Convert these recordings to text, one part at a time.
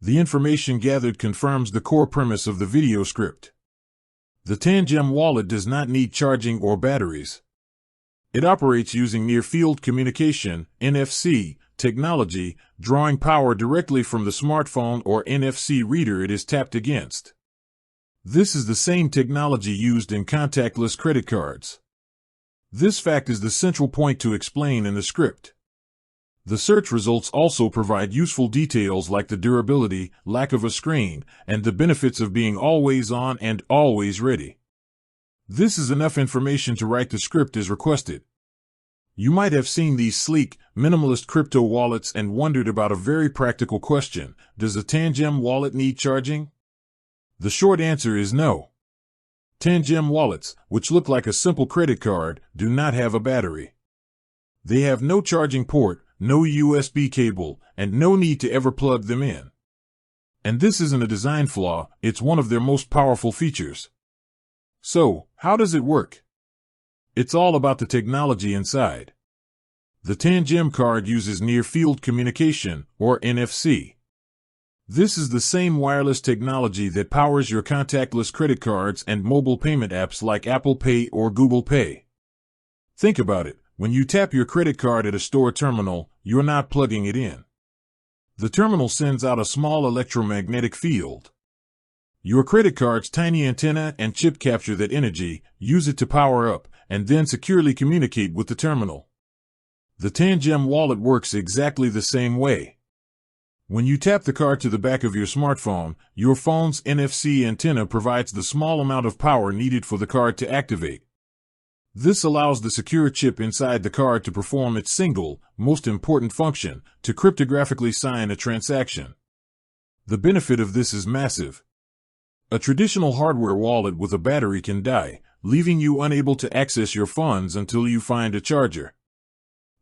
The information gathered confirms the core premise of the video script. The Tangem Wallet does not need charging or batteries. It operates using near-field communication, NFC, technology, drawing power directly from the smartphone or NFC reader it is tapped against. This is the same technology used in contactless credit cards. This fact is the central point to explain in the script. The search results also provide useful details like the durability, lack of a screen, and the benefits of being always on and always ready. This is enough information to write the script as requested. You might have seen these sleek, minimalist crypto wallets and wondered about a very practical question: does a Tangem wallet need charging? The short answer is no. Tangem wallets, which look like a simple credit card, do not have a battery. They have no charging port, no USB cable, and no need to ever plug them in. And this isn't a design flaw, it's one of their most powerful features. So, how does it work? It's all about the technology inside. The Tangem card uses near-field communication, or NFC. This is the same wireless technology that powers your contactless credit cards and mobile payment apps like Apple Pay or Google Pay. Think about it. When you tap your credit card at a store terminal, you're not plugging it in. The terminal sends out a small electromagnetic field. Your credit card's tiny antenna and chip capture that energy, use it to power up, and then securely communicate with the terminal. The Tangem wallet works exactly the same way. When you tap the card to the back of your smartphone, your phone's NFC antenna provides the small amount of power needed for the card to activate. This allows the secure chip inside the card to perform its single, most important function, to cryptographically sign a transaction. The benefit of this is massive. A traditional hardware wallet with a battery can die, leaving you unable to access your funds until you find a charger.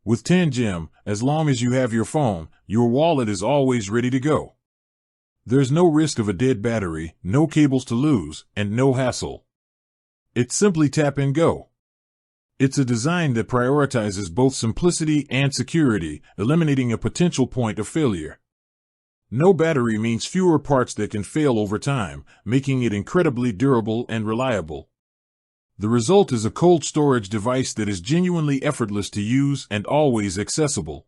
With Tangem, as long as you have your phone, your wallet is always ready to go. There's no risk of a dead battery, no cables to lose, and no hassle. It's simply tap and go. It's a design that prioritizes both simplicity and security, eliminating a potential point of failure. No battery means fewer parts that can fail over time, making it incredibly durable and reliable. The result is a cold storage device that is genuinely effortless to use and always accessible.